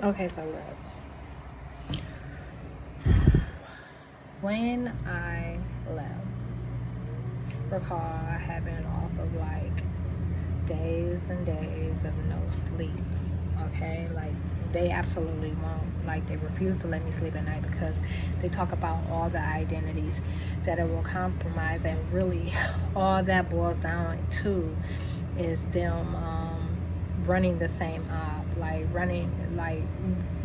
Okay, so look. When I left, recall I had been off of like days and days of no sleep. Okay, like they absolutely won't. Like they refuse to let me sleep at night because they talk about all the identities that it will compromise, and really, all that boils down to is them running the same op, like running like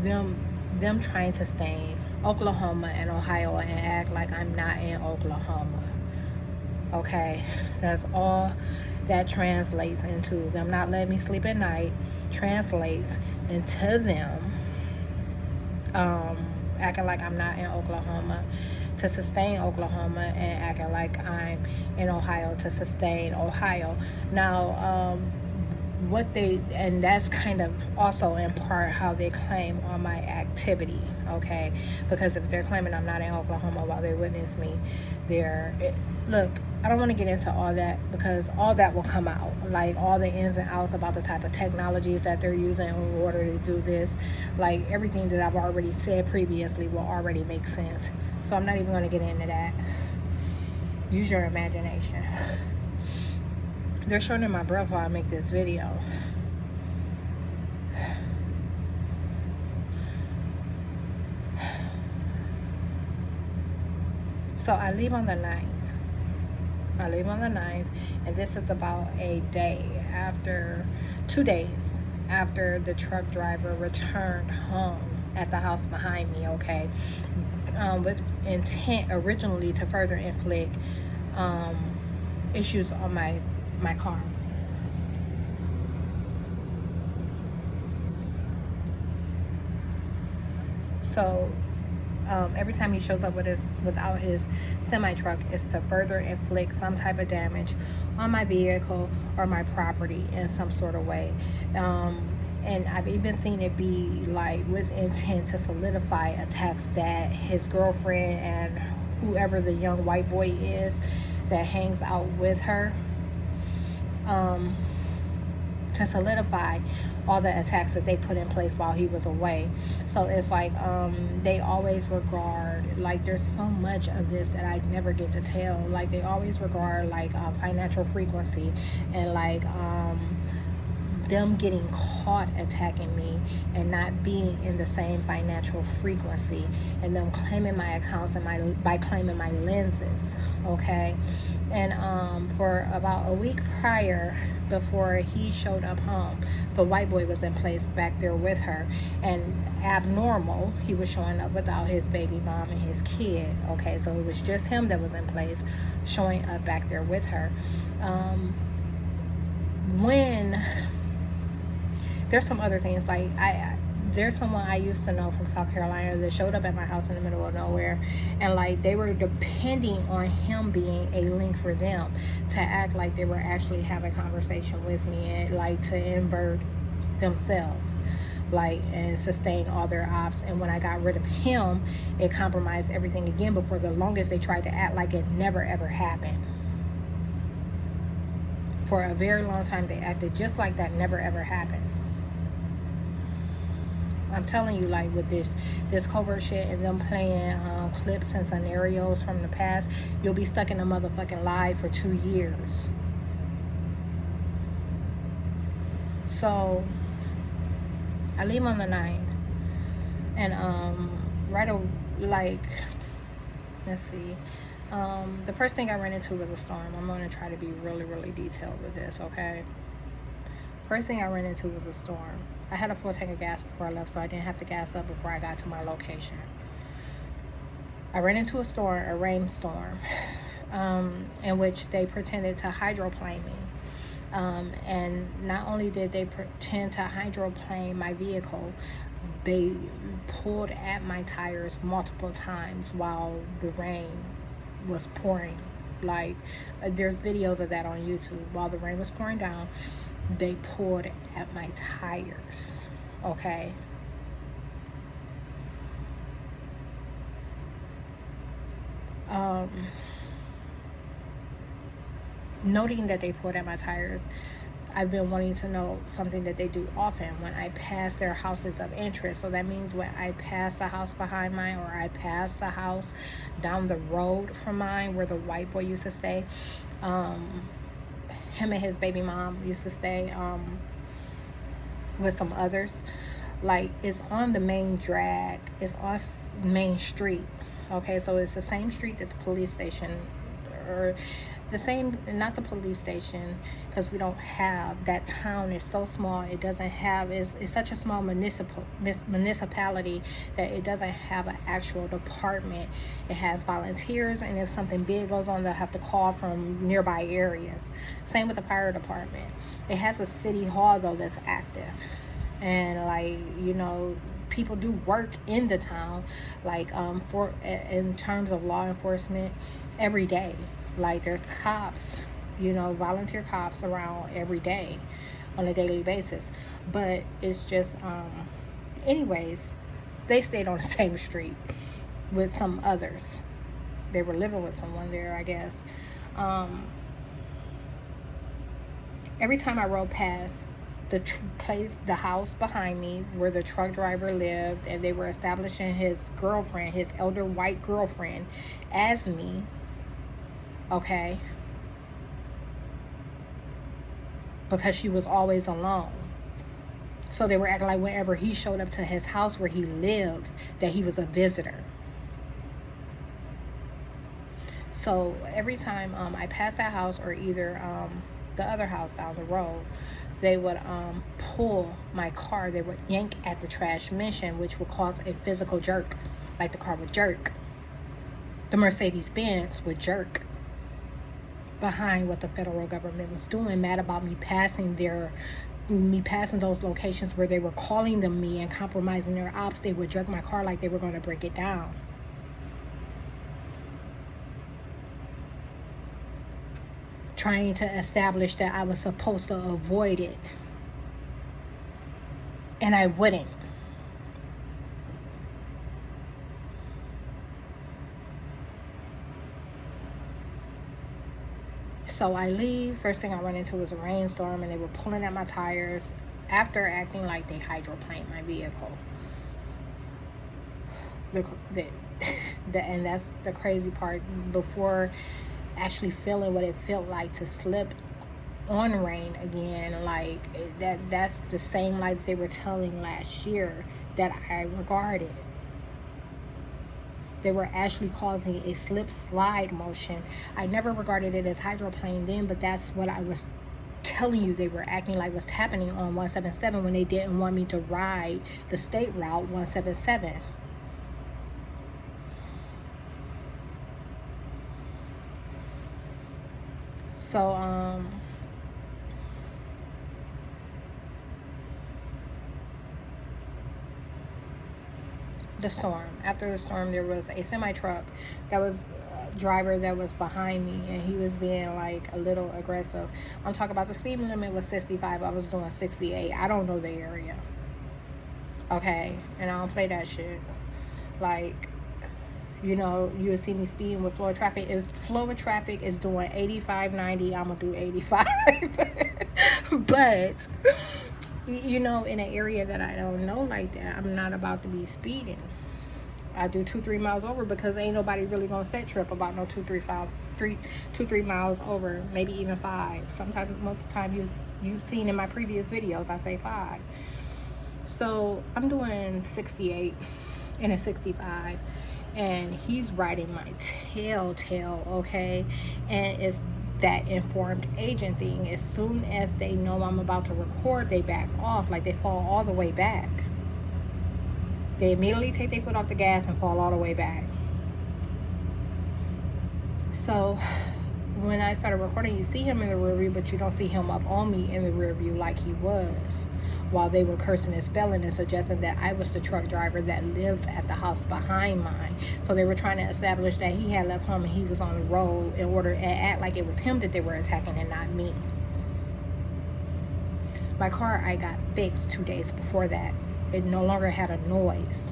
them them trying to stay in Oklahoma and Ohio and act like I'm not in Oklahoma. Okay, that's all that translates into. Them not letting me sleep at night translates into them um, acting like I'm not in Oklahoma to sustain Oklahoma, and acting like I'm in Ohio to sustain Ohio. Now, what they, and that's kind of also in part how they claim on my activity. Okay, because if they're claiming I'm not in Oklahoma while they witness me, look, I don't want to get into all that because all that will come out, like all the ins and outs about the type of technologies that they're using in order to do this. Like everything that I've already said previously will already make sense, so I'm not even going to get into that. Use your imagination. They're shortening my breath while I make this video. So I leave on the 9th. I leave on the 9th, and this is about a day after, 2 days after the truck driver returned home at the house behind me, okay, with intent originally to further inflict issues on my car. So every time he shows up without his semi truck is to further inflict some type of damage on my vehicle or my property in some sort of way. And I've even seen it be like with intent to solidify attacks that his girlfriend and whoever the young white boy is that hangs out with her, um, to solidify all the attacks that they put in place while he was away. So it's like they always regard, like there's so much of this that I never get to tell. Like they always regard like financial frequency and like them getting caught attacking me and not being in the same financial frequency, and them claiming my accounts and by claiming my lenses. Okay, and for about a week prior, before he showed up home, the white boy was in place back there with her, and abnormal, he was showing up without his baby mom and his kid. Okay, so it was just him that was in place showing up back there with her. When there's some other things, like there's someone I used to know from South Carolina that showed up at my house in the middle of nowhere, and like they were depending on him being a link for them to act like they were actually having a conversation with me, and like to invert themselves, like, and sustain all their ops. And when I got rid of him, it compromised everything again. But for the longest, they tried to act like it never ever happened. For a very long time, they acted just like that never ever happened. I'm telling you, like with this covert shit and them playing clips and scenarios from the past, you'll be stuck in a motherfucking lie for 2 years. So I leave on the 9th, and like, let's see. The first thing I ran into was a storm. I'm gonna try to be really, really detailed with this, okay? First thing I ran into was a storm. I had a full tank of gas before I left, so I didn't have to gas up before I got to my location. I ran into a storm, a rainstorm, in which they pretended to hydroplane me. And not only did they pretend to hydroplane my vehicle, they pulled at my tires multiple times while the rain was pouring. Like, there's videos of that on YouTube. While the rain was pouring down, they pulled at my tires. Okay. Noting that they pulled at my tires, I've been wanting to know something that they do often when I pass their houses of interest. So that means when I pass the house behind mine, or I pass the house down the road from mine where the white boy used to stay, him and his baby mom used to stay with some others. Like, it's on the main drag, it's on Main Street. Okay, so it's the same street that the police station, or the same, not the police station, because we don't have, that town is so small, it doesn't have, it's such a small municipality that it doesn't have an actual department. It has volunteers, and if something big goes on, they'll have to call from nearby areas. Same with the fire department. It has a city hall though that's active, and like, you know, people do work in the town, like for in terms of law enforcement every day. Like, there's cops, you know, volunteer cops around every day on a daily basis. But it's just anyways, they stayed on the same street with some others. They were living with someone there, I guess. Every time I rode past the house behind me where the truck driver lived, and they were establishing his girlfriend, his elder white girlfriend, as me, okay, because she was always alone. So they were acting like whenever he showed up to his house where he lives, that he was a visitor. So every time I pass that house, or either the other house down the road, they would pull my car. They would yank at the transmission, which would cause a physical jerk. Like, the car would jerk. The Mercedes-Benz would jerk behind what the federal government was doing, mad about me passing those locations where they were calling them me and compromising their ops. They would jerk my car like they were going to break it down. Trying to establish that I was supposed to avoid it, and I wouldn't. So I leave. First thing I run into was a rainstorm, and they were pulling at my tires after acting like they hydroplaned my vehicle. And that's the crazy part. Before actually feeling what it felt like to slip on rain again, like that's the same life they were telling last year that I regarded. They were actually causing a slip slide motion. I never regarded it as hydroplane then, but that's what I was telling you they were acting like was happening on 177 when they didn't want me to ride the state route 177. So the storm. After the storm, there was a semi truck that was a driver that was behind me, and he was being like a little aggressive. I'm talking about the speed limit was 65. I was doing 68. I don't know the area, okay, and I don't play that shit. Like, you know, you would see me speeding with flow of traffic. If flow of traffic is doing 85, 90, I'm gonna do 85. But, you know, in an area that I don't know like that, I'm not about to be speeding. I do 2-3 miles over, because ain't nobody really gonna set trip about no 2-3 miles over, maybe even 5. Sometimes, most of the time, you've seen in my previous videos, I say 5. So I'm doing 68 and a 65, and he's riding my tail, okay? And it's that informed agent thing. As soon as they know I'm about to record, they back off. Like, they fall all the way back. They immediately take their foot off the gas and fall all the way back. So when I started recording, you see him in the rear view, but you don't see him up on me in the rear view like he was, while they were cursing and spelling and suggesting that I was the truck driver that lived at the house behind mine. So they were trying to establish that he had left home and he was on the road, in order to act like it was him that they were attacking and not me. My car, I got fixed 2 days before that. It no longer had a noise.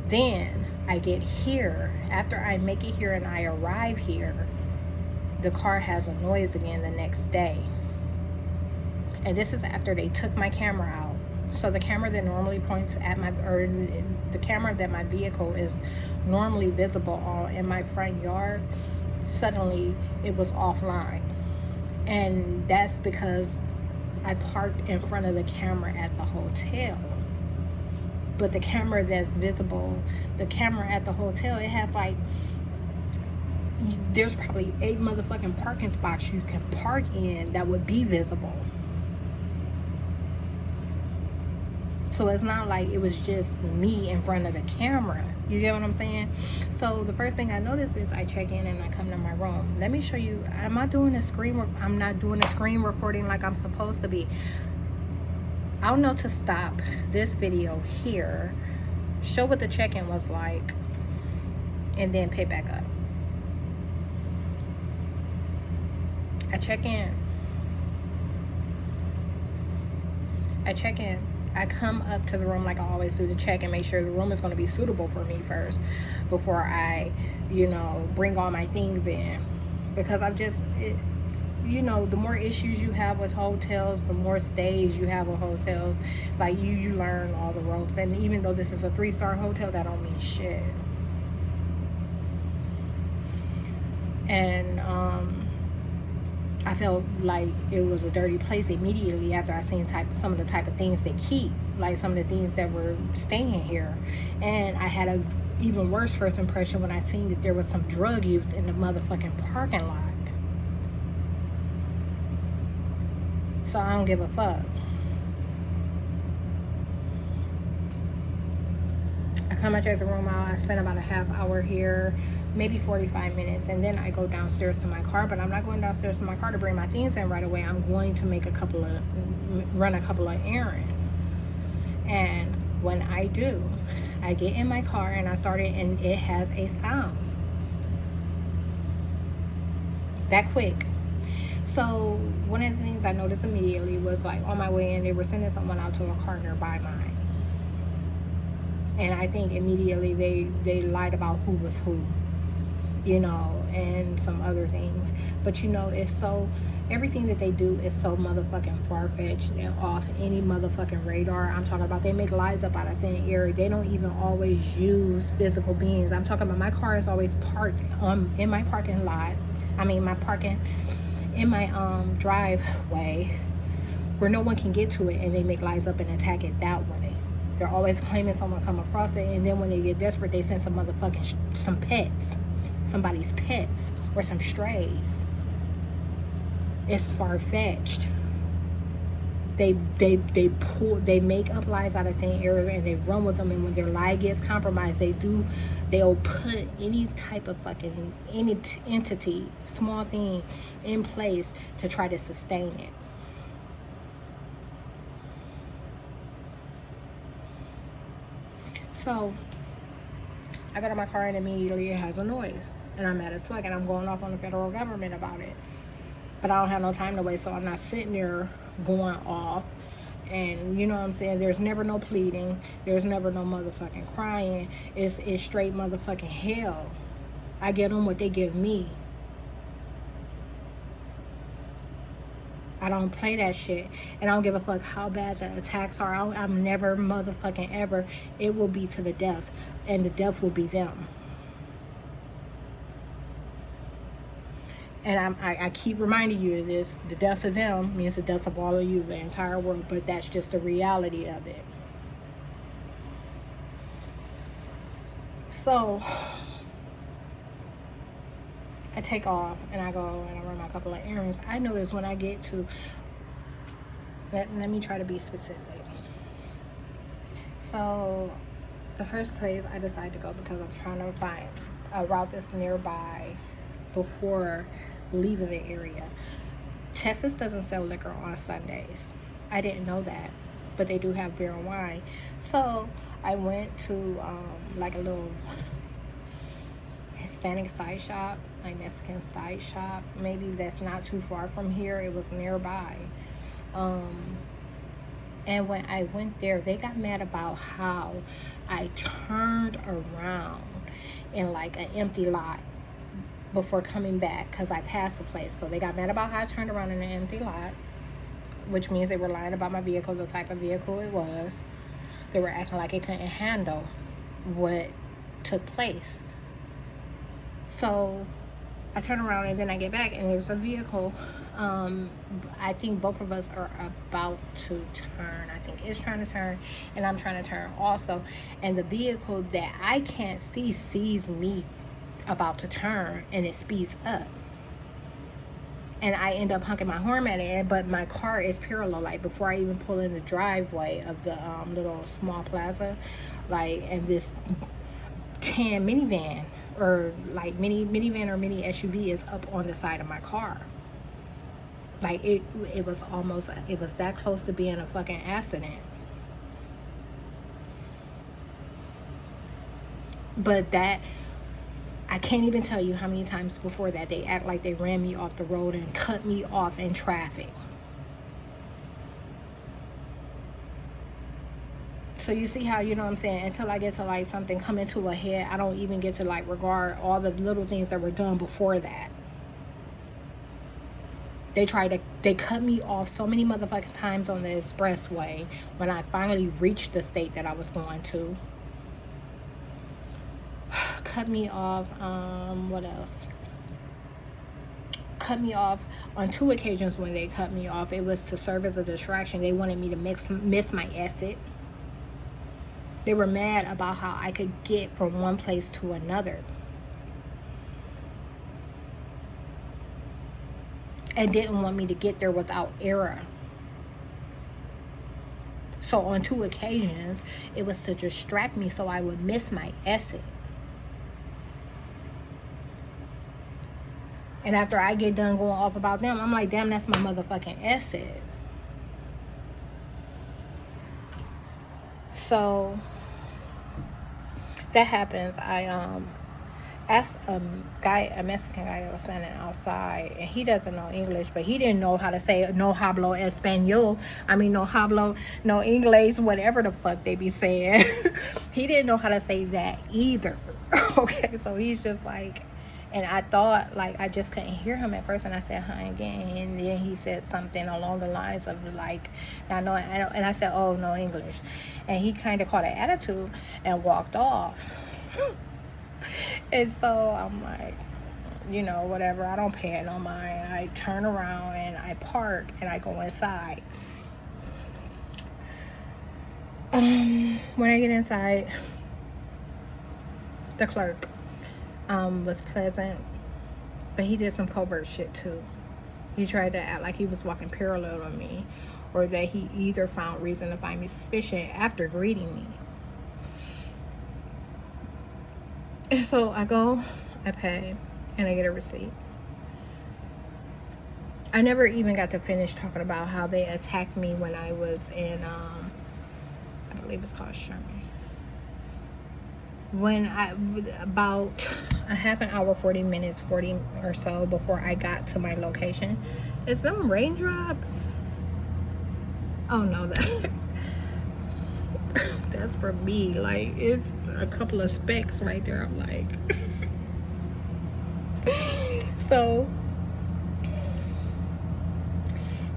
Then I get here. After I make it here and I arrive here, the car has a noise again the next day. And this is after they took my camera out. So the camera that normally points at my, or the camera that my vehicle is normally visible on in my front yard, suddenly it was offline. And that's because I parked in front of the camera at the hotel. But the camera that's visible, the camera at the hotel, it has like, there's probably 8 motherfucking parking spots you can park in that would be visible. So it's not like it was just me in front of the camera. You get what I'm saying? So the first thing I notice is I check in and I come to my room. Let me show you. I'm not doing a screen recording like I'm supposed to be. I'll know to stop this video here, show what the check-in was like, and then pick back up. I check in. I come up to the room like I always do to check and make sure the room is going to be suitable for me first before I, bring all my things in. Because the more issues you have with hotels, the more stays you have with hotels. Like you learn all the ropes. And even though this is a 3-star hotel, that don't mean shit. And I felt like it was a dirty place immediately after I seen some of the type of things they keep, like some of the things that were staying here. And I had a even worse first impression when I seen that there was some drug use in the motherfucking parking lot. So I don't give a fuck. I come and check the room out. I spend about a half hour here, maybe 45 minutes, and then I go downstairs to my car. But I'm not going downstairs to my car to bring my things in right away. I'm going to run a couple of errands. And when I do, I get in my car and I start it, and it has a sound that quick. So one of the things I noticed immediately was, like, on my way in, they were sending someone out to a car nearby mine. And I think immediately they lied about who was who, and some other things. But it's so, everything that they do is so motherfucking far-fetched and off any motherfucking radar. I'm talking about they make lies up out of thin air. They don't even always use physical beings. I'm talking about my car is always parked in my parking lot. In my driveway where no one can get to it, and they make lies up and attack it that way. They're always claiming someone come across it, and then when they get desperate, they send some motherfucking somebody's pets, or some strays. It's far-fetched. They make up lies out of thin air, and they run with them. And when their lie gets compromised, they'll put any type of any entity, small thing, in place to try to sustain it. So I got in my car, and immediately it has a noise, and I'm mad as fuck, and I'm going off on the federal government about it. But I don't have no time to waste, so I'm not sitting there going off. And you know what I'm saying? There's never no pleading. There's never no motherfucking crying. It's straight motherfucking hell. I give them what they give me. I don't play that shit. And I don't give a fuck how bad the attacks are. I'm never motherfucking ever. It will be to the death. And the death will be them. And I keep reminding you of this. The death of them means the death of all of you, the entire world. But that's just the reality of it. So I take off and I go and I run my couple of errands. I notice when I get to, let me try to be specific. So the first place I decide to go, because I'm trying to find a route that's nearby before leaving the area. Texas doesn't sell liquor on Sundays. I didn't know that, but they do have beer and wine. So I went to like a little Hispanic side shop, like Mexican side shop, maybe, that's not too far from here. It was nearby. And when I went there, they got mad about how I turned around in like an empty lot before coming back, because I passed the place. So they got mad about how I turned around in an empty lot, which means they were lying about my vehicle, the type of vehicle it was. They were acting like it couldn't handle what took place. So I turn around and then I get back and there's a vehicle. I think both of us are about to turn. I think it's trying to turn and I'm trying to turn also. And the vehicle that I can't see sees me about to turn and it speeds up. And I end up honking my horn at it, but my car is parallel. Like before I even pull in the driveway of the little small plaza, like, and this tan minivan or like minivan or mini SUV is up on the side of my car. Like it was almost, it was that close to being a fucking accident. But that, I can't even tell you how many times before that they act like they ran me off the road and cut me off in traffic. So you see how, you know what I'm saying, until I get to like something come into a head, I don't even get to like regard all the little things that were done before that. They cut me off so many motherfucking times on the expressway when I finally reached the state that I was going to. Cut me off, what else? Cut me off on 2 occasions. When they cut me off, it was to serve as a distraction. They wanted me to miss my exit. They were mad about how I could get from one place to another. And didn't want me to get there without error. So on 2 occasions, it was to distract me so I would miss my exit. And after I get done going off about them, I'm like, damn, that's my motherfucking exit. So that happens. I asked a Mexican guy that was standing outside, and he doesn't know English, but he didn't know how to say no hablo español. I mean, no hablo, no English, whatever the fuck they be saying. He didn't know how to say that either. Okay, so he's just like, and I thought, like, I just couldn't hear him at first, and I said hi again, and then he said something along the lines of like, not knowing, and I said, oh, no English, and he kind of caught an attitude and walked off. And so I'm like, you know, whatever, I don't pay it no mind. I turn around and I park and I go inside. When I get inside, the clerk was pleasant, but he did some covert shit too. He tried to act like he was walking parallel to me, or that he either found reason to find me suspicious after greeting me. And so I go, I pay, and I get a receipt. I never even got to finish talking about how they attacked me when I was in, I believe it's called Sherman. When about a half an hour, 40 minutes, 40 or so before I got to my location, is them raindrops? Oh no, that's for me. Like, it's a couple of specks right there. I'm like, so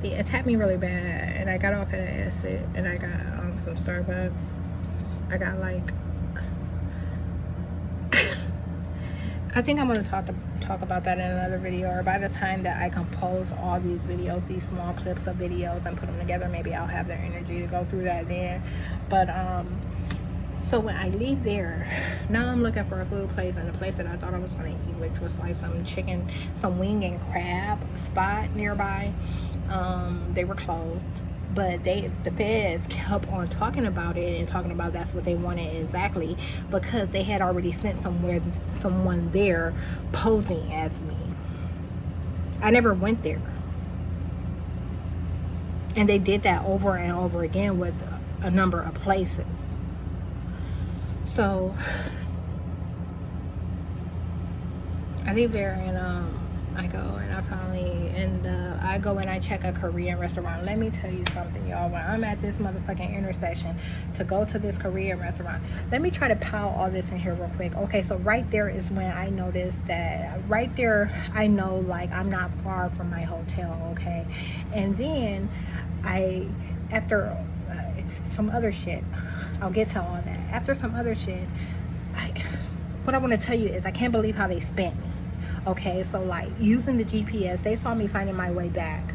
they attacked me really bad, and I got off at an exit, and I got some Starbucks. I got like, I think I'm going to talk about that in another video, or by the time that I compose all these videos, these small clips of videos, and put them together, maybe I'll have the energy to go through that then. But so when I leave there, now I'm looking for a food place, and the place that I thought I was going to eat, which was like some wing and crab spot nearby, they were closed. But the feds kept on talking about it and talking about that's what they wanted exactly, because they had already sent someone there posing as me. I never went there. And they did that over and over again with a number of places. So I leave there, and I go and I finally end up, I go and I check a Korean restaurant. Let me tell you something, y'all. When I'm at this motherfucking intersection to go to this Korean restaurant, let me try to pile all this in here real quick. Okay, so right there is when I noticed that, right there, I know like I'm not far from my hotel, okay? And then after some other shit, I'll get to all that. After some other shit, what I want to tell you is I can't believe how they spent me. Okay, so like using the GPS, they saw me finding my way back.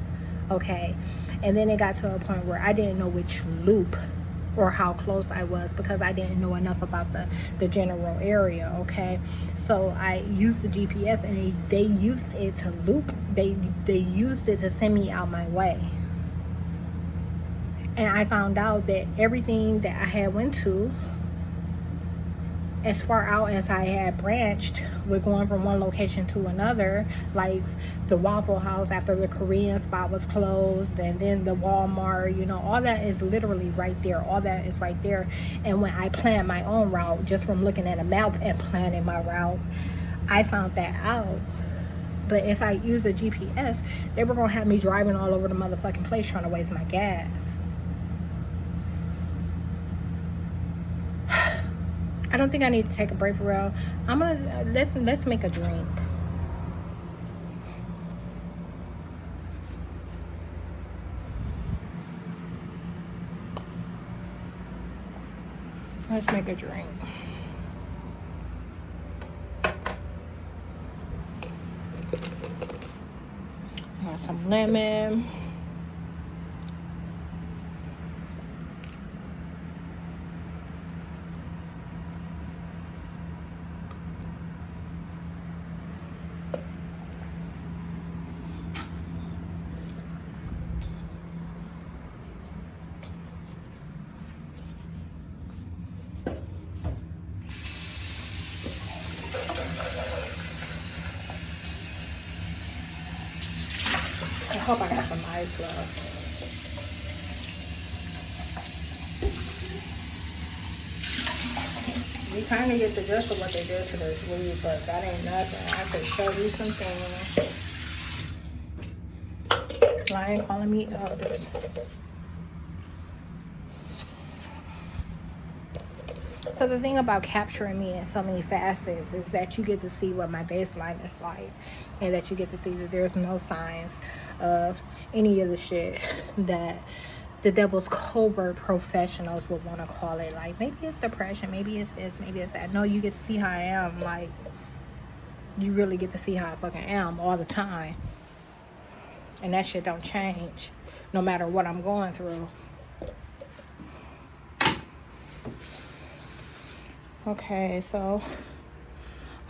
Okay, and then it got to a point where I didn't know which loop or how close I was because I didn't know enough about the general area. Okay, so I used the GPS and they used it to loop. They used it to send me out my way. And I found out that everything that I had went to, as far out as I had branched with going from one location to another, like the Waffle House after the Korean spot was closed, and then the Walmart, you know, all that is literally right there. All that is right there. And when I planned my own route, just from looking at a map and planning my route, I found that out. But if I use a GPS, they were going to have me driving all over the motherfucking place trying to waste my gas. I don't think I need to take a break for real. I'm gonna let's make a drink. Let's make a drink. Got some lemon. I hope I got some ice left. You kind of get the gist of what they did to this weed, but that ain't nothing. I could show you some things. Lion calling me elders. So the thing about capturing me in so many facets is that you get to see what my baseline is like, and that you get to see that there's no signs of any of the shit that the devil's covert professionals would want to call it. Like, maybe it's depression, maybe it's this, maybe it's that. No, you get to see how I am. Like, you really get to see how I fucking am all the time. And that shit don't change no matter what I'm going through. Okay, so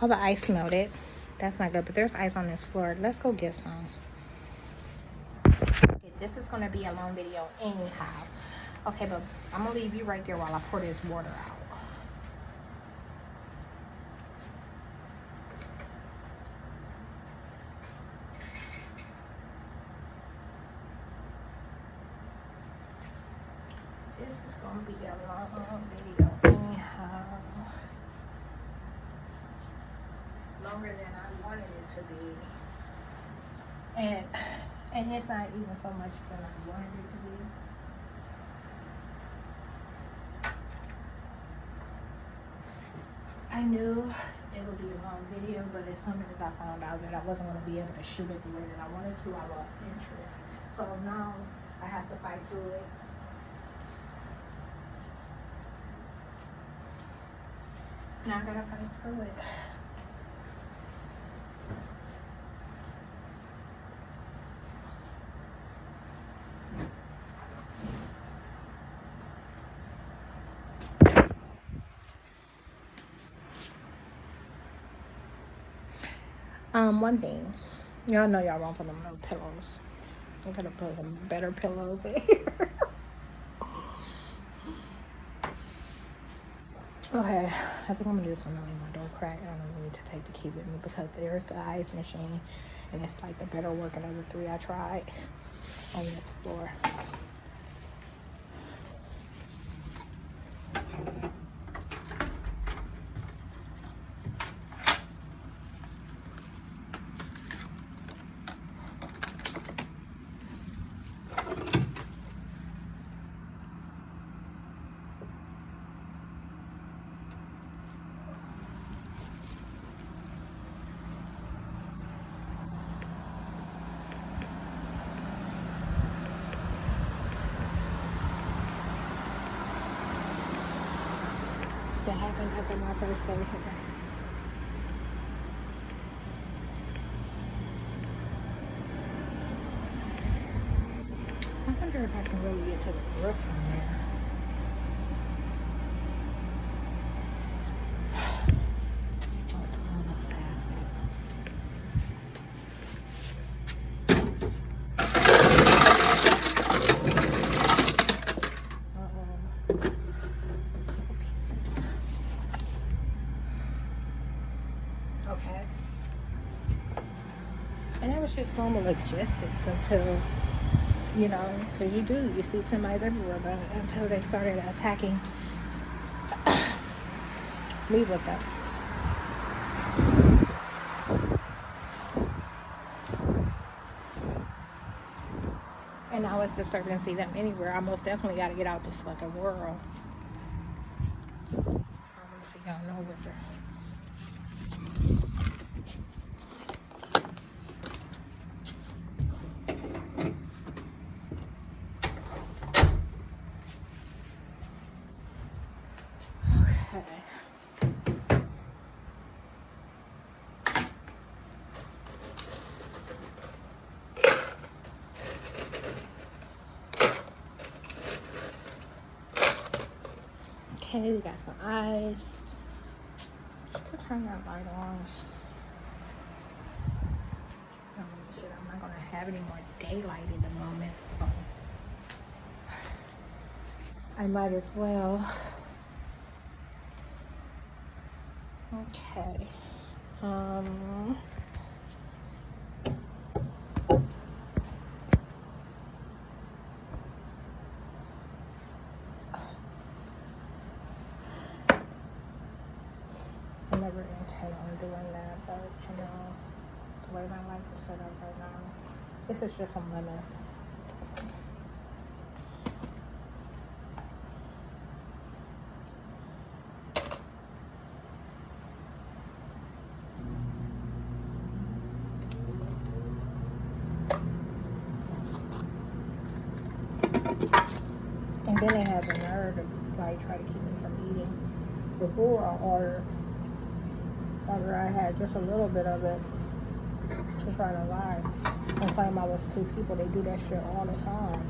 all the ice melted. That's not good, but there's ice on this floor. Let's go get some. Okay, this is going to be a long video anyhow. Okay, but I'm going to leave you right there while I pour this water out. This is going to be a long video anyhow. Longer than I wanted it to be. And it's not even so much than I wanted it to be. I knew it would be a long video, but as soon as I found out that I wasn't going to be able to shoot it the way that I wanted to, I lost interest. So now I have to fight through it. Now I gotta fight through it. One thing, y'all know y'all wrong for them little pillows. I'm gonna put some better pillows in here. Okay, I think I'm gonna do this one when my door crack. I don't need to take the key with me because there's an ice machine, and it's like the better working of the three I tried on this floor. happened after my first day here. I wonder if I can really get to the roof from there. Okay. And it was just normal logistics until, you know, because you see semis everywhere, but until they started attacking me with them. And now it's disturbing to see them anywhere. I most definitely got to get out this fucking world. I don't want to see y'all nowhere. Okay, we got some ice. Should I turn that light on? Oh shit, I'm not gonna have any more daylight in the moment, so I might as well. Okay. I never intend on doing that, but you know, the way my life is set up right now, this is just some lemons. And then they have the nerve to like try to keep me from eating. Before I ordered, after I had just a little bit of it, to try to lie and claim I was 2 people. They do that shit all the time.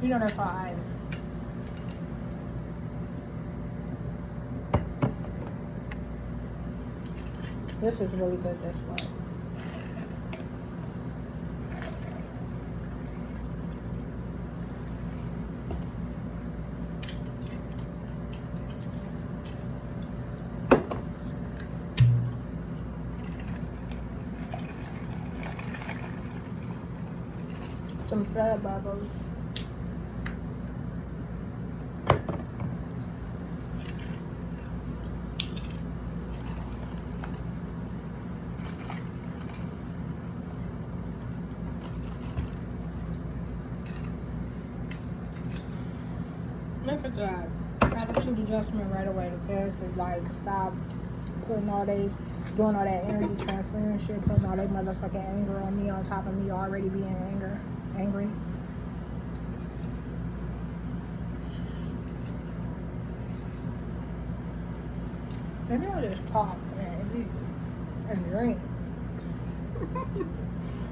You know that's our eyes. This is really good this way. Some sad bubbles. Look at that. Attitude adjustment right away. The parents is like, stop doing all that energy transferring shit, putting all that motherfucking anger on me on top of me already being angry. Maybe I'll just talk and eat and drink.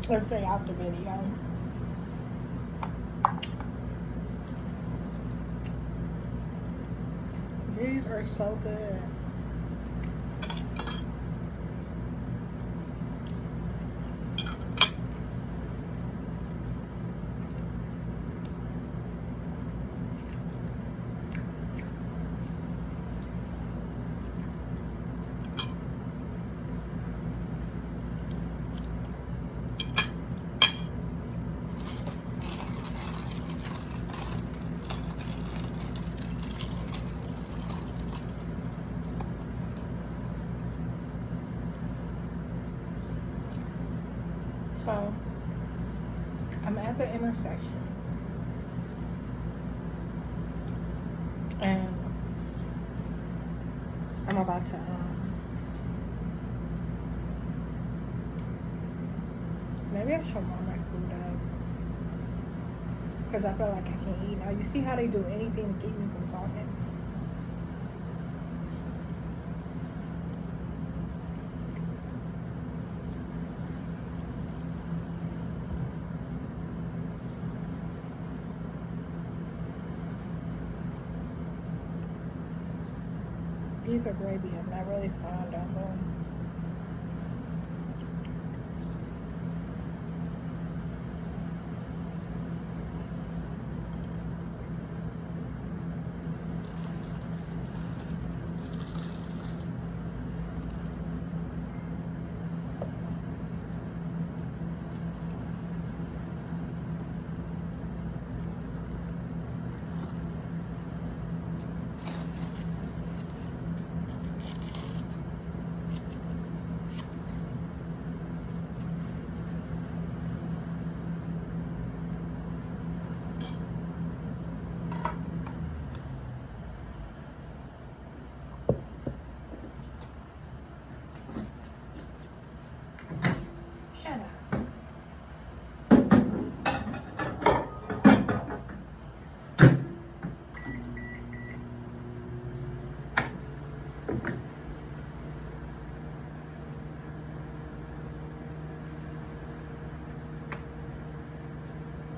Let's stay out the video. These are so good. So, I'm at the intersection. And I'm about to maybe I should warm my food up because I feel like I can't eat now. You see how they do anything to keep me from talking? These are gravy. I'm not really fond of them. Shut up.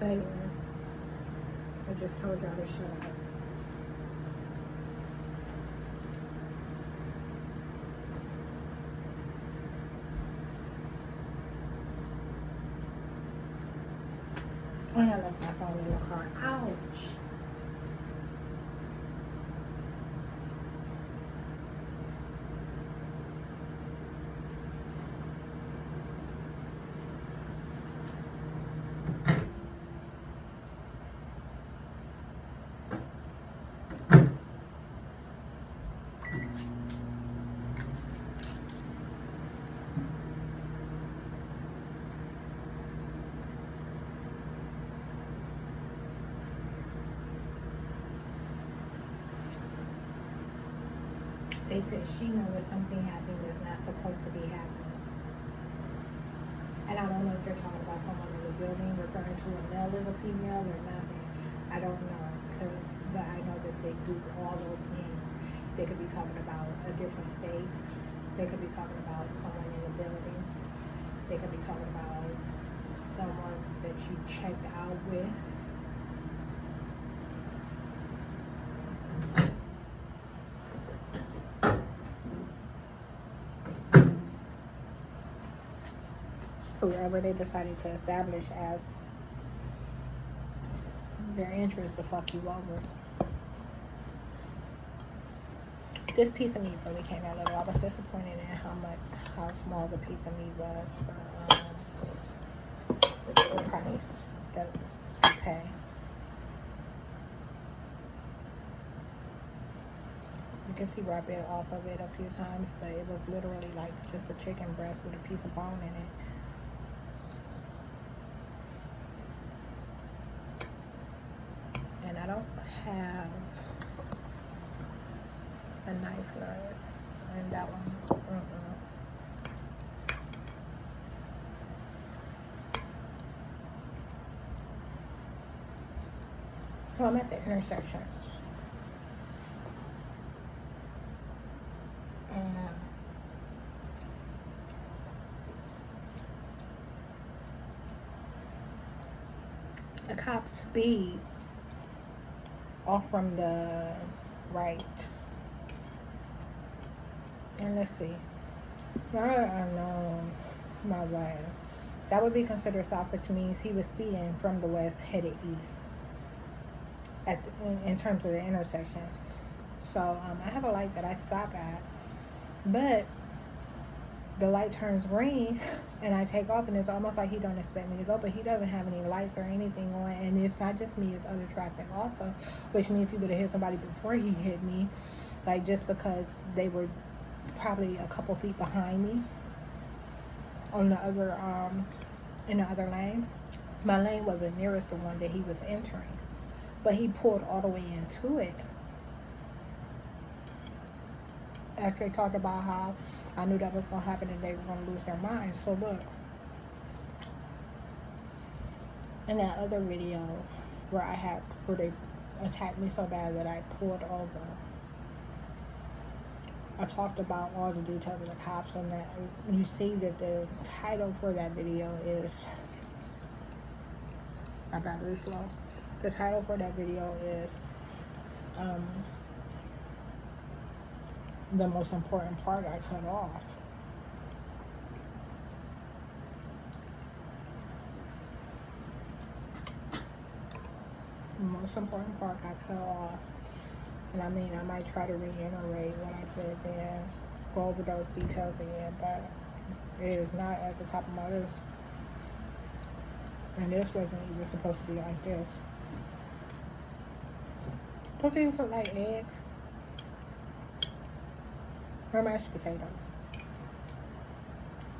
Satan. I just told y'all to shut up. Oh, I left my phone in the car. Ouch. They said she knows something happened that's not supposed to be happening. And I don't know if they're talking about someone in the building, referring to a male as a female or nothing. I don't know, but I know that they do all those things. They could be talking about a different state. They could be talking about someone in the building. They could be talking about someone that you checked out with. Whoever they decided to establish as their interest to fuck you over. This piece of meat really came out little. I was disappointed in how small the piece of meat was for the price that you pay. You can see where I bit off of it a few times, but it was literally like just a chicken breast with a piece of bone in it. And I don't have a knife in that one. So I'm at the intersection. And a cop speeds off from the right. And let's see. Now that I know my way, that would be considered south, which means he was speeding from the west headed east in terms of the intersection. So I have a light that I stop at, but the light turns green and I take off, and it's almost like he don't expect me to go, but he doesn't have any lights or anything on. And it's not just me, it's other traffic also, which means he would have hit somebody before he hit me, like just because they were probably a couple feet behind me on the other in the other lane. My lane wasn't nearest the one that he was entering, but he pulled all the way into it actually talked about how I knew that was going to happen and they were going to lose their minds. So look, in that other video where they attacked me so bad that I pulled over, I talked about all the details of the cops, and that you see that the title for that video is, my battery's low. The title for that video is the most important part I cut off. The most important part I cut off. And I mean, I might try to reiterate what I said then, go over those details again, but it is not at the top of my list. And this wasn't even supposed to be like this. Don't these look like eggs? Or mashed potatoes?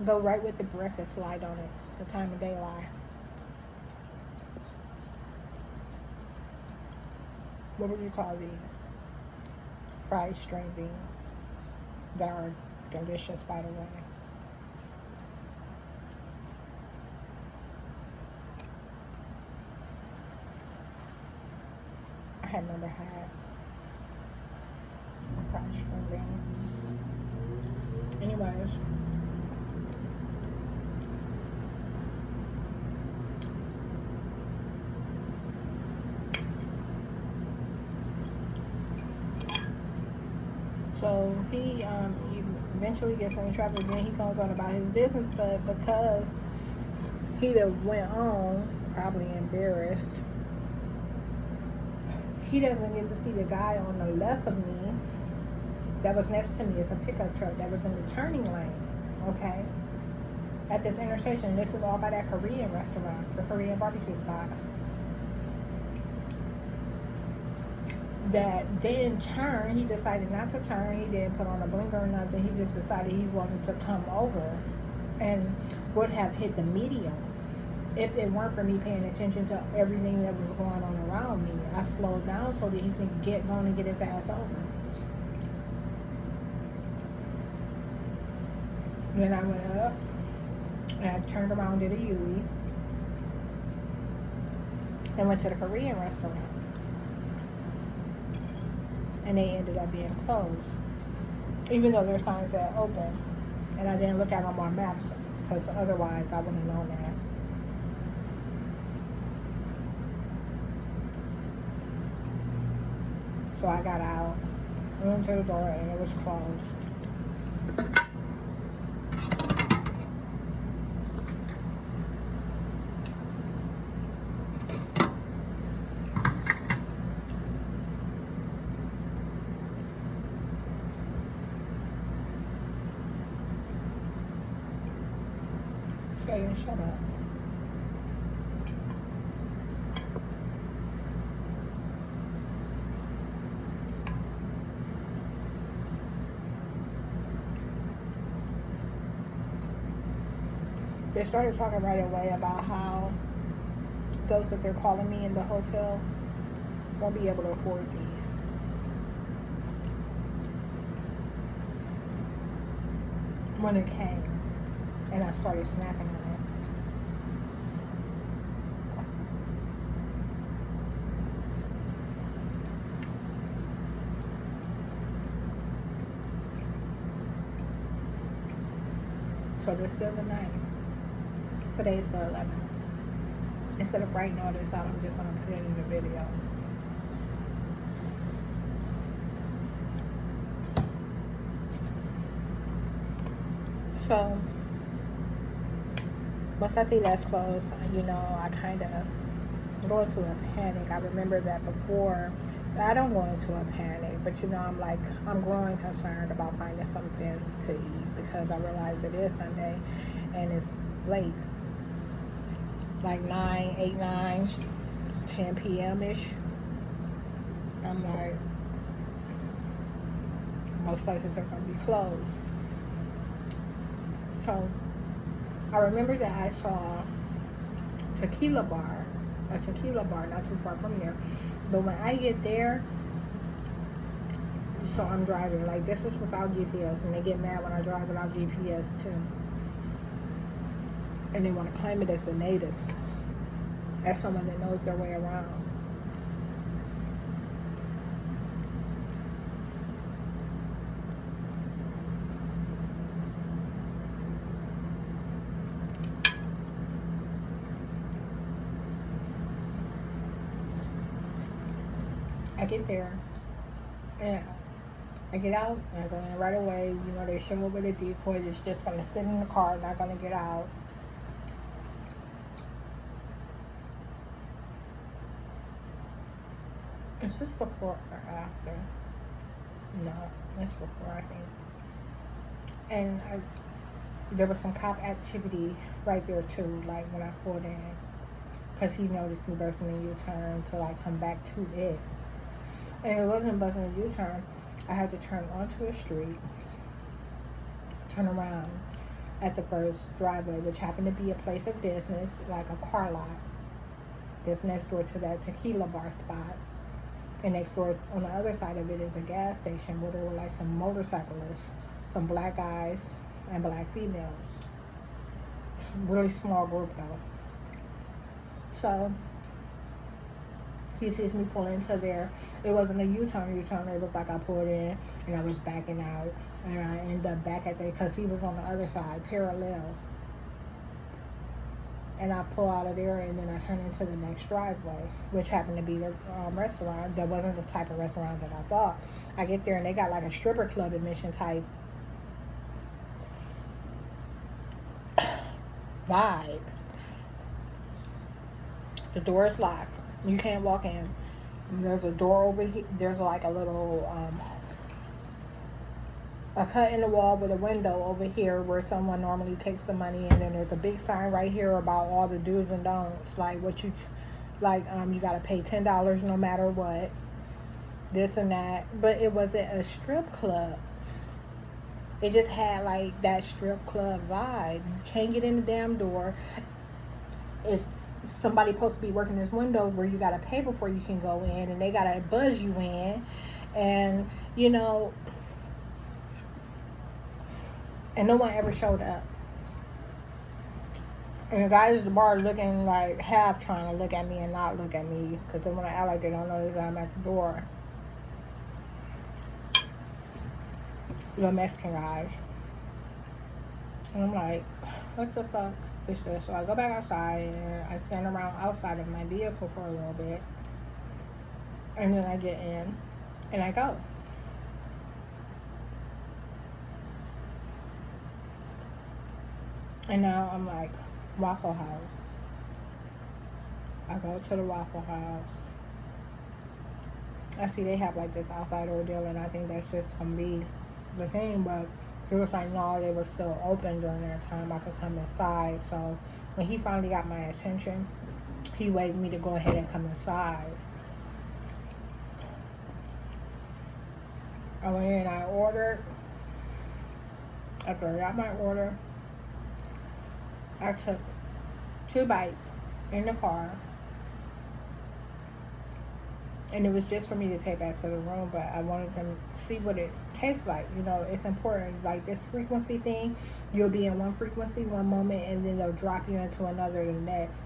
Go right with the breakfast light on it, the time of day lie. What would you call these? Fried string beans that are delicious, by the way. I had never had fried string beans. Anyways, so he eventually gets in trouble. Then he goes on about his business, but because he went on, probably embarrassed, he doesn't get to see the guy on the left of me that was next to me. It's a pickup truck that was in the turning lane, okay, at this intersection. This is all by that Korean restaurant, the Korean barbecue spot. That didn't turn. He decided not to turn. He didn't put on a blinker or nothing. He just decided he wanted to come over and would have hit the median if it weren't for me paying attention to everything that was going on around me. I slowed down so that he could get going and get his ass over. Then I went up and I turned around, did a U-E, and went to the Korean restaurant. And they ended up being closed, even though their signs said open. And I didn't look at them on maps, because otherwise I wouldn't have known that. So I got out, went to the door, and it was closed. Shut up. They started talking right away about how those that they're calling me in the hotel won't be able to afford these. When it came, and I started snapping on it. So this is still the 9th. Today is the 11th. Instead of writing all this out, I'm just going to put it in the video. So, once I see that's closed, you know, I kind of go into a panic. I remember that before. I don't go into a panic, but you know, I'm growing concerned about finding something to eat, because I realize it is Sunday and it's late, like 10 p.m.-ish. I'm like, most places are going to be closed. So I remember that I saw a tequila bar not too far from here. But when I get there, So I'm driving. Like, this is without GPS, and they get mad when I drive without GPS too. And they want to claim it as the natives, as someone that knows their way around. I get there, and I get out, and I go in right away. You know, they show up with a decoy that's just going to sit in the car, not going to get out. Is this before or after? No, it's before, I think. And there was some cop activity right there too, like when I pulled in, because he noticed me bursting a U-turn to like come back to it. And it wasn't buzzing a U-turn. I had to turn onto a street, turn around at the first driveway, which happened to be a place of business, like a car lot that's next door to that tequila bar spot. And next door on the other side of it is a gas station where there were like some motorcyclists, some black guys and black females. Really small group though. So he sees me pull into there. It wasn't a U-turn. It was like I pulled in and I was backing out, and I ended up back at there because he was on the other side, parallel. And I pull out of there, and then I turn into the next driveway, which happened to be the restaurant. That wasn't the type of restaurant that I thought. I get there, and they got like a stripper club admission type vibe. The door is locked. You can't walk in. There's a door over here. There's like a little a cut in the wall with a window over here where someone normally takes the money, and then there's a big sign right here about all the do's and don'ts, like what you like. You gotta pay $10 no matter what, this and that. But it wasn't a strip club. It just had like that strip club vibe. You can't get in the damn door. It's somebody supposed to be working this window where you gotta pay before you can go in, and they gotta buzz you in, and you know. And no one ever showed up. And the guys at the bar looking like half trying to look at me and not look at me, because they want to act like they don't notice that I'm at the door. The Mexican guys. And I'm like, what the fuck is this? So I go back outside, and I stand around outside of my vehicle for a little bit. And then I get in, and I go. And now I'm like, Waffle House. I go to the Waffle House. I see they have like this outside ordeal, and I think that's just gonna be the thing. But it was like, no, they were still open during that time. I could come inside. So when he finally got my attention, he waited me to go ahead and come inside. I went in and I ordered. After I got my order, I took 2 bites in the car, and it was just for me to take back to the room, but I wanted to see what it tastes like. You know, it's important. Like this frequency thing, you'll be in one frequency one moment, and then they'll drop you into another the next.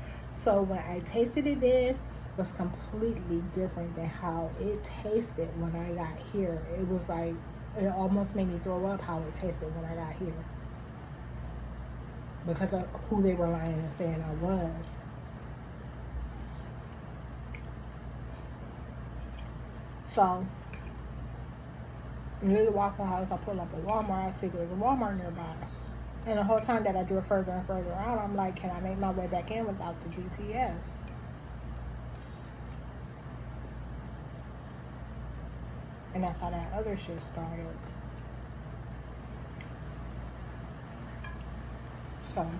So when I tasted it then, was completely different than how it tasted when I got here. It was like, it almost made me throw up how it tasted when I got here, because of who they were lying and saying I was. So, near the Waffle House, I pull up a Walmart. I see there's a Walmart nearby. And the whole time that I drove further and further out, I'm like, can I make my way back in without the GPS? And that's how that other shit started. So,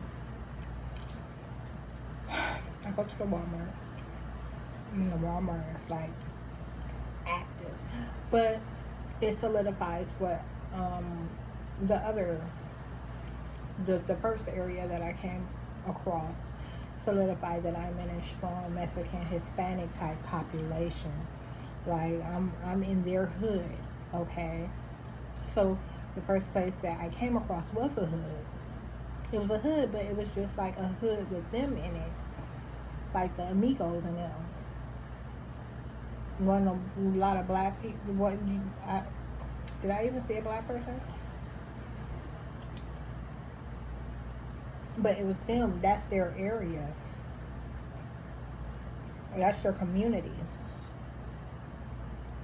I go to the Walmart. And the Walmart is like active. But it solidifies what the first area that I came across solidified that I'm in a strong Mexican Hispanic type population. Like I'm in their hood. Okay, so the first place that I came across was a hood. It was a hood, but it was just like a hood with them in it, like the amigos and them. Wasn't a lot of black people. Did I even see a black person? But it was them. That's their area. That's their community.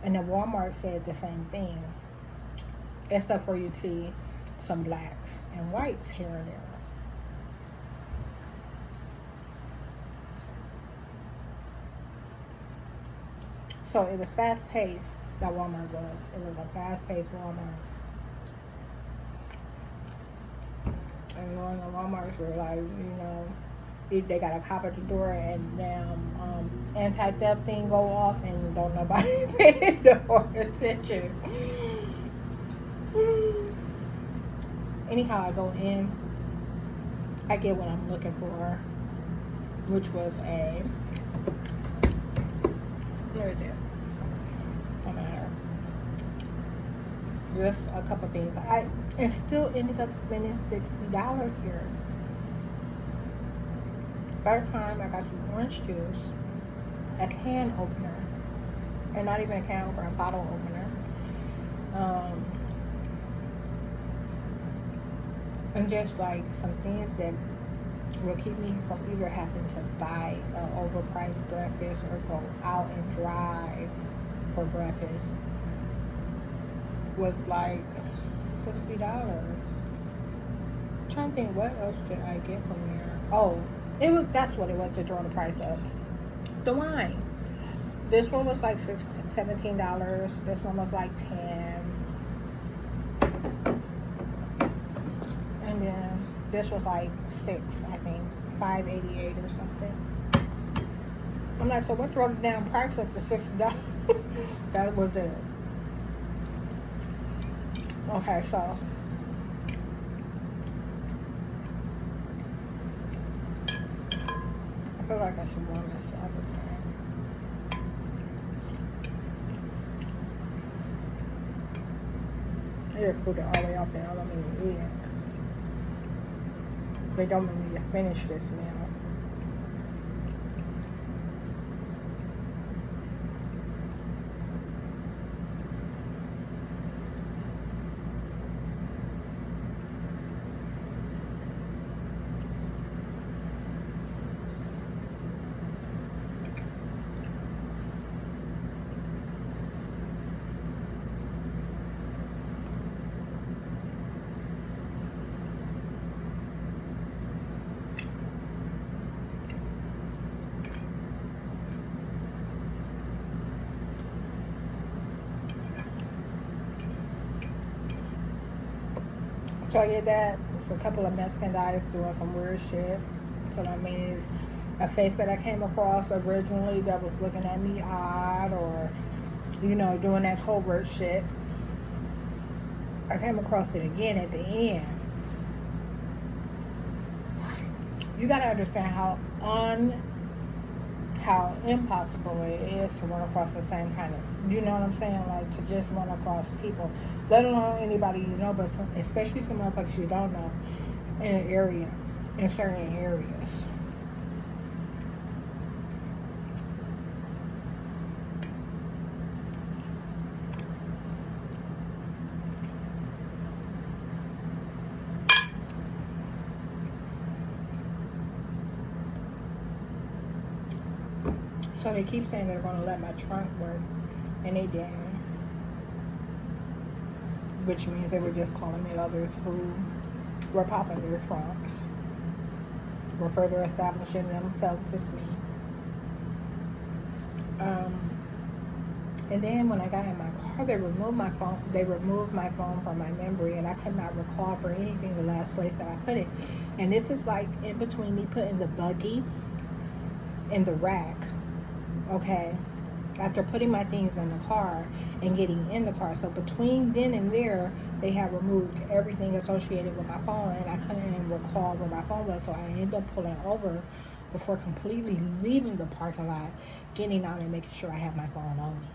And the Walmart said the same thing, except for you see some blacks and whites here and there. So it was fast paced. That Walmart was. It was a fast paced Walmart. And one of the Walmarts were like, they got a cop at the door and anti-theft thing go off and don't nobody pay no attention. Anyhow, I go in, I get what I'm looking for, which was where is it? No matter. Just a couple things. I still ended up spending $60 here. By the time I got some orange juice, a can opener, and not even a can opener, a bottle opener, and just like some things that will keep me from either having to buy an overpriced breakfast or go out and drive for breakfast, was like $60. I'm trying to think, what else did I get from there? Oh, that's what it was to draw the price up. The wine. This one was like $17. This one was like $10. And then this was like $6, I think. $5.88 or something. I'm like, so what drove the damn price up to $60? That was it. Okay, so I feel like I should warm this up again. I just put it all the way off there. I don't even eat it. They don't want me to finish this meal. So I did that. It's a couple of Mexican guys doing some weird shit. So that means a face that I came across originally that was looking at me odd or, doing that covert shit. I came across it again at the end. You gotta understand how impossible it is to run across the same kind of, you know what I'm saying? Like to just run across people, let alone anybody you know, but especially some motherfuckers you don't know in an area, in certain areas. So they keep saying they're going to let my trunk work, and they didn't. Which means they were just calling me others who were popping their trunks, were further establishing themselves as me. And then when I got in my car, they removed my phone. They removed my phone from my memory, and I could not recall for anything the last place that I put it. And this is like in between me putting the buggy in the rack. Okay, after putting my things in the car and getting in the car. So between then and there, they had removed everything associated with my phone, and I couldn't recall where my phone was. So I ended up pulling over before completely leaving the parking lot, getting out and making sure I have my phone on me.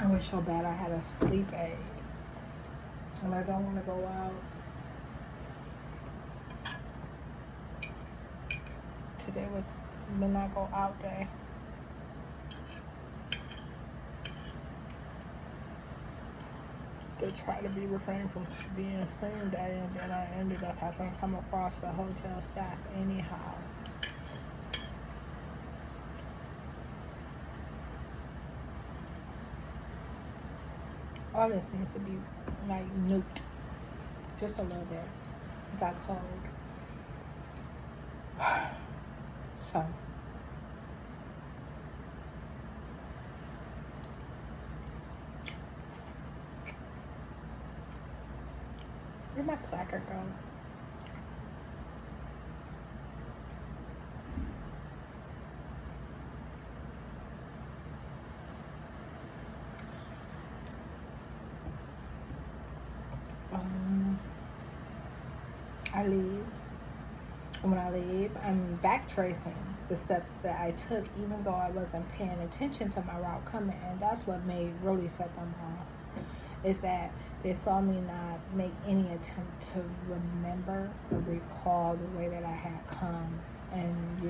I wish so bad I had a sleep aid. And I don't want to go out. Today was the not go out day. To try to be refrained from being the same day, and then I ended up having to come across the hotel staff anyhow. All this needs to be like nuked just a little bit. It got cold. So where'd my placard go? I leave. And when I leave, I'm backtracing the steps that I took, even though I wasn't paying attention to my route coming. And that's what really set them off. Is that they saw me not make any attempt to remember or recall the way that I had come, and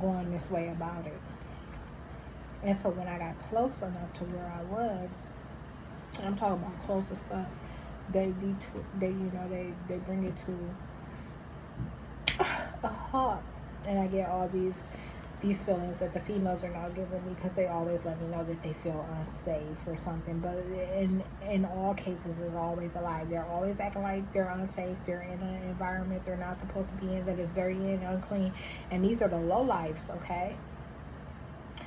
going this way about it. And so when I got close enough to where I was, I'm talking about close as fuck, they bring it to a halt, and I get all these feelings that the females are not giving me, because they always let me know that they feel unsafe or something. But in all cases, it's always a lie. They're always acting like they're unsafe. They're in an environment they're not supposed to be in, that is dirty and unclean. And these are the low lives, okay?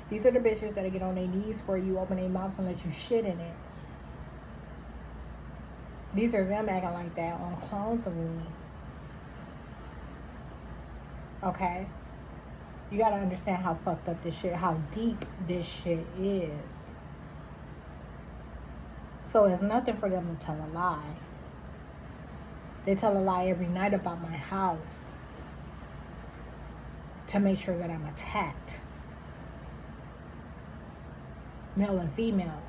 These are the bitches that get on their knees for you, open their mouths and let you shit in it. These are them acting like that on clones of me. Okay? You gotta understand how fucked up this shit, how deep this shit is. So it's nothing for them to tell a lie. They tell a lie every night about my house to make sure that I'm attacked. Male and female.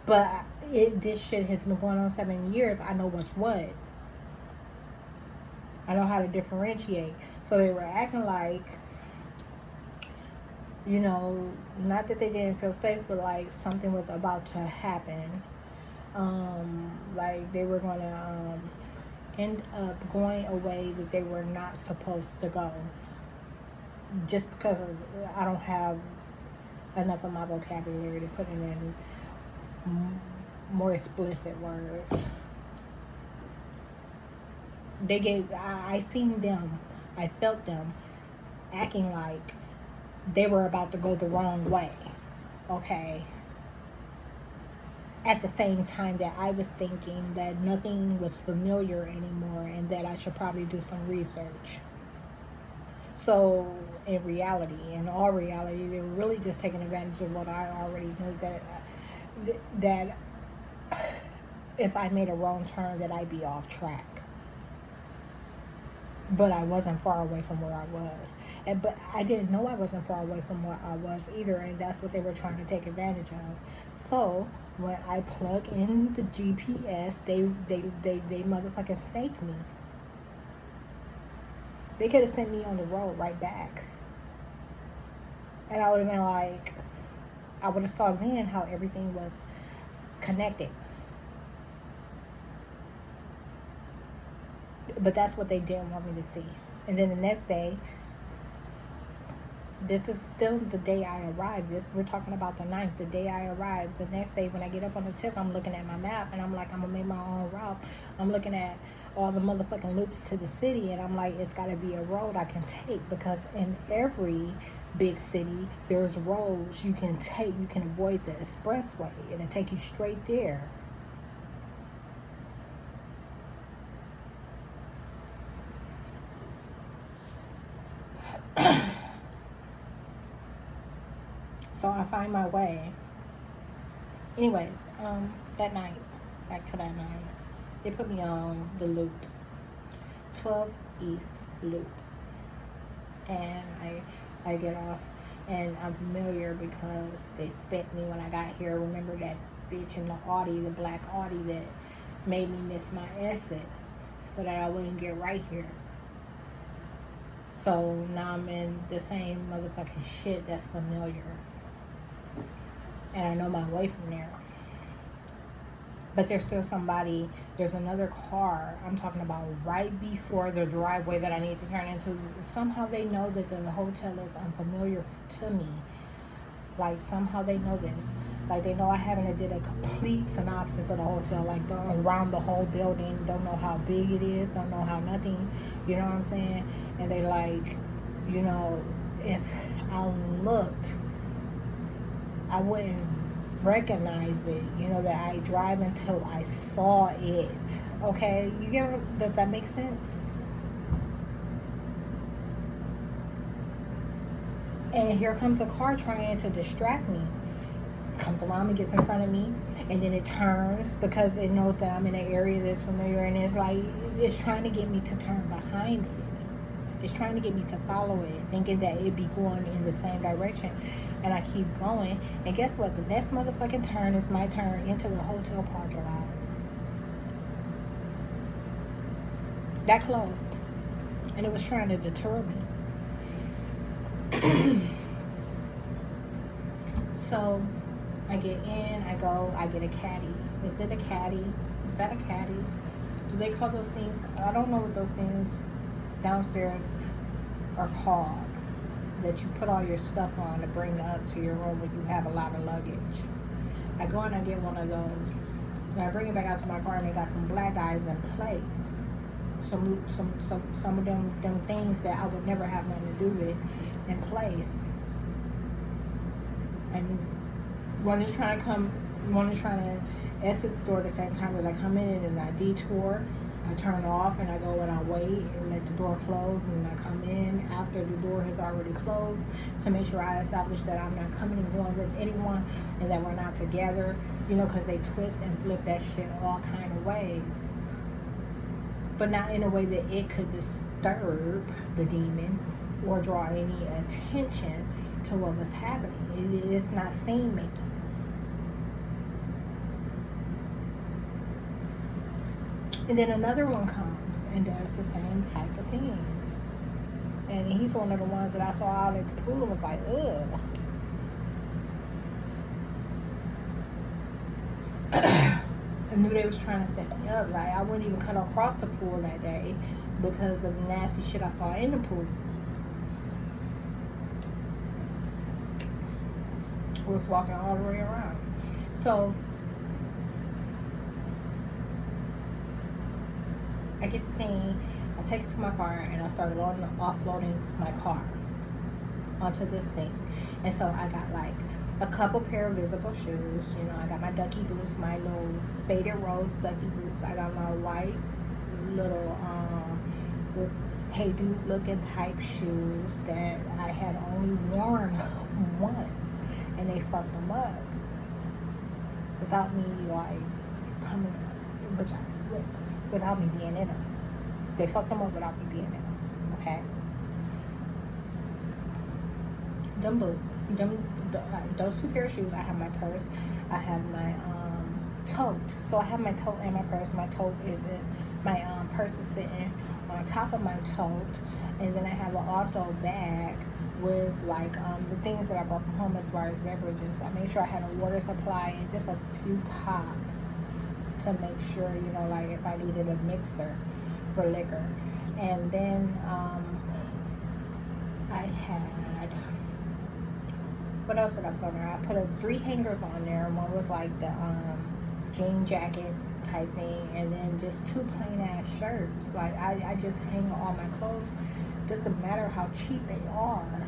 But this shit has been going on 7 years. I know what's what. I know how to differentiate. So they were acting like, not that they didn't feel safe, but like something was about to happen. Like they were going to end up going away that they were not supposed to go. Just because I don't have enough of my vocabulary to put it in more explicit words. I seen them, I felt them acting like they were about to go the wrong way, okay? At the same time that I was thinking that nothing was familiar anymore and that I should probably do some research. So in all reality, they were really just taking advantage of what I already knew, that if I made a wrong turn, that I'd be off track. But I wasn't far away from where I was. But I didn't know I wasn't far away from where I was either, and that's what they were trying to take advantage of. So when I plug in the GPS, they motherfucking snake me. They could have sent me on the road right back. And I would have been like, I would have saw then how everything was connected. But that's what they didn't want me to see. And then the next day, this is still the day I arrived. We're talking about the 9th, the day I arrived. The next day when I get up on the tip, I'm looking at my map and I'm like, I'm gonna make my own route. I'm looking at all the motherfucking loops to the city, and I'm like, it's gotta be a road I can take, because in every big city there's roads you can take. You can avoid the expressway and it'll take you straight there. So I find my way. Anyways, that night, back to that night, they put me on the loop, 12 East Loop. and I get off, and I'm familiar because they spent me when I got here. Remember that bitch in the Audi, the black Audi that made me miss my exit so that I wouldn't get right here. So now I'm in the same motherfucking shit that's familiar. And I know my way from there. But there's still somebody, there's another car, I'm talking about right before the driveway that I need to turn into. Somehow they know that the hotel is unfamiliar to me. Like, somehow they know this. Like, they know I haven't did a complete synopsis of the hotel, like around the whole building, don't know how big it is, don't know how nothing, you know what I'm saying? And they like, you know, if I looked, I wouldn't recognize it, you know, that I drive until I saw it. Okay, you get, does that make sense? And here comes a car trying to distract me. Comes around and gets in front of me, and then it turns because it knows that I'm in an area that's familiar, and it's like it's trying to get me to turn behind it. It's trying to get me to follow it, thinking that it'd be going in the same direction. And I keep going, and guess what? The next motherfucking turn is my turn into the hotel parking lot. That close. And it was trying to deter me. So I get in, I go, I get a caddy. Is it a caddy? Is that a caddy? Do they call those things? I don't know what those things downstairs are called, that you put all your stuff on to bring up to your room when you have a lot of luggage. I go and I get one of those, and I bring it back out to my car, and they got some black eyes in place. Some of them things that I would never have nothing to do with in place. And one is trying to exit the door at the same time that I come in, and I detour. I turn off and I go and I wait and let the door close, and I come in after the door has already closed to make sure I establish that I'm not coming and going with anyone and that we're not together, you know, because they twist and flip that shit all kind of ways. But not in a way that it could disturb the demon or draw any attention to what was happening. It's not scene making. And then another one comes and does the same type of thing. And he's one of the ones that I saw out at the pool and was like, ugh. I knew they was trying to set me up. Like, I wouldn't even cut across the pool that day because of the nasty shit I saw in the pool. I was walking all the way around. So I get the thing, I take it to my car, and I started offloading my car onto this thing. And so I got like a couple pair of visible shoes. You know, I got my ducky boots, my little faded rose ducky boots. I got my white little with Hey Dude looking type shoes that I had only worn once, and they fucked them up without me like coming without me being in them. They fucked them up without me being in them. Okay. Those two pair of shoes. I have my purse. I have my tote. So I have my tote and my purse. My tote is in my purse is sitting on top of my tote, and then I have an auto bag with like the things that I brought from home as far as beverages. I made sure I had a water supply and just a few pops to make sure, you know, like if I needed a mixer for liquor. And then I had, what else did I put on there? I put 3 hangers on there. One was like the jean jacket type thing, and then just 2 plain ass shirts. Like I just hang all my clothes. Doesn't matter how cheap they are.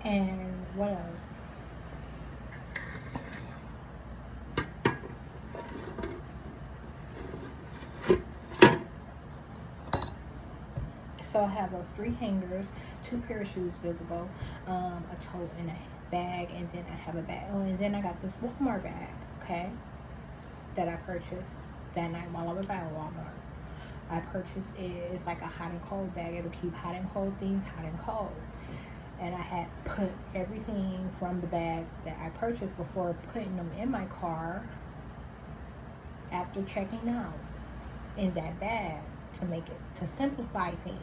And what else? So I have those 3 hangers, 2 pair of shoes visible, a tote and a bag, and then I have a bag. Oh, and then I got this Walmart bag, okay, that I purchased that night while I was at Walmart. I purchased it. It's like a hot and cold bag. It'll keep hot and cold things hot and cold. And I had put everything from the bags that I purchased before putting them in my car after checking out in that bag to simplify things.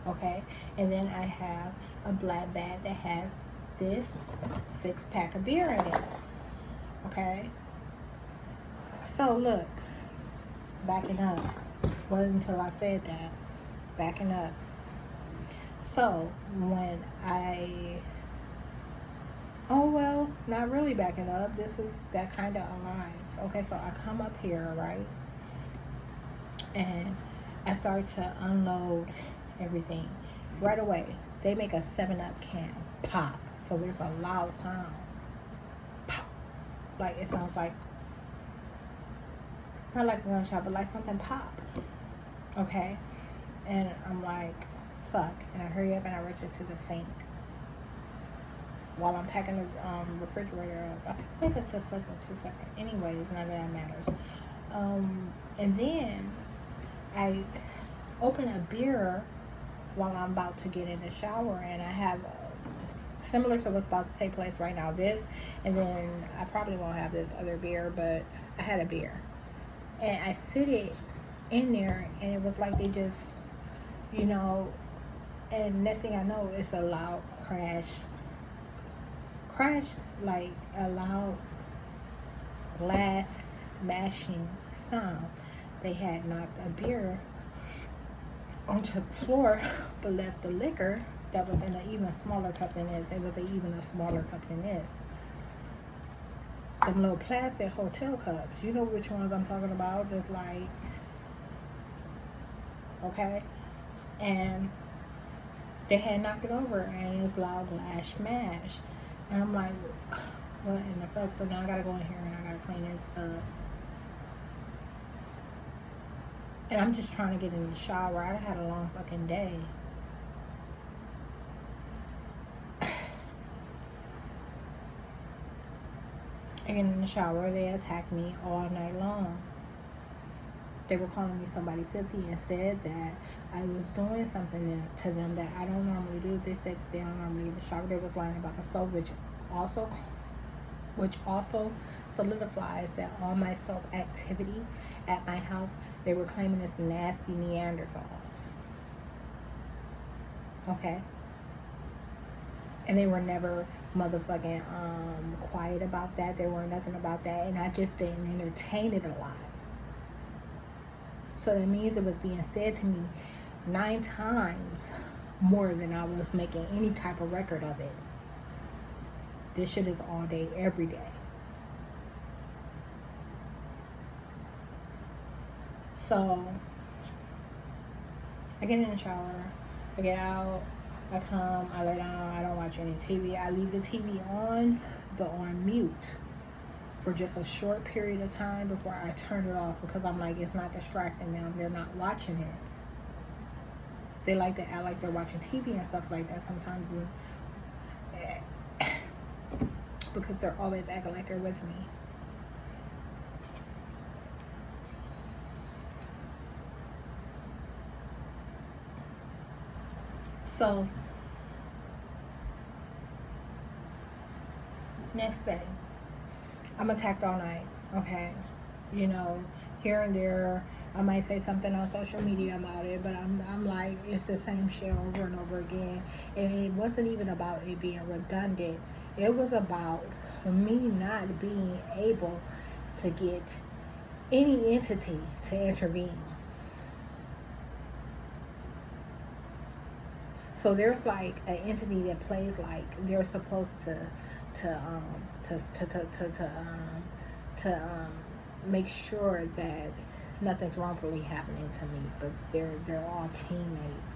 Okay, and then I have a black bag that has this 6-pack of beer in it. Okay, so look, backing up. Wasn't until I said that, backing up. So when not really backing up. That kind of aligns. Okay, so I come up here, right, and I start to unload everything. Right away, they make a 7-Up can pop. So there's a loud sound. Pop. Like it sounds like, not like a gunshot, but like something pop. Okay? And I'm like, fuck. And I hurry up and I reach into the sink while I'm packing the refrigerator up. I think it took less than 2 seconds. Anyways, none of that matters. And then I open a beer while I'm about to get in the shower, and I have similar to what's about to take place right now. This, and then I probably won't have this other beer, but I had a beer, and I sit it in there, and it was like they just, you know, and next thing I know, it's a loud crash, like a loud glass smashing sound. They had knocked a beer onto the floor, but left the liquor that was in an even smaller cup than this. It was even a smaller cup than this. Them little plastic hotel cups. You know which ones I'm talking about. Just like, okay, and they had knocked it over, and it's loud glass smash. And I'm like, what in the fuck? So now I gotta go in here and I gotta clean this up. And I'm just trying to get in the shower. I had a long fucking day. I get in the shower. They attacked me all night long. They were calling me somebody filthy and said that I was doing something to them that I don't normally do. They said that they don't normally get in the shower. They was lying about the stove, which also solidifies that all my soap activity at my house, they were claiming it's nasty Neanderthals. Okay? And they were never motherfucking quiet about that. They were nothing about that. And I just didn't entertain it a lot. So that means it was being said to me 9 times more than I was making any type of record of it. This shit is all day, every day. So, I get in the shower, I get out, I come, I lay down, I don't watch any TV. I leave the TV on, but on mute for just a short period of time before I turn it off, because I'm like, it's not distracting them. They're not watching it. They like to act like they're watching TV and stuff like that sometimes, because they're always acting like they're with me. So, next day, I'm attacked all night, okay? You know, here and there, I might say something on social media about it, but I'm like, it's the same shit over and over again. And it wasn't even about it being redundant. It was about me not being able to get any entity to intervene. So there's like an entity that plays like they're supposed to make sure that nothing's wrongfully happening to me, but they're all teammates.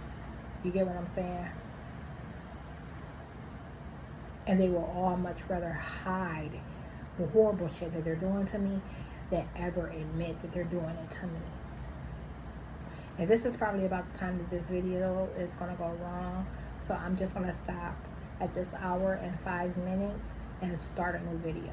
You get what I'm saying? And they will all much rather hide the horrible shit that they're doing to me than ever admit that they're doing it to me. And this is probably about the time that this video is going to go wrong. So I'm just going to stop at this hour and 5 minutes and start a new video.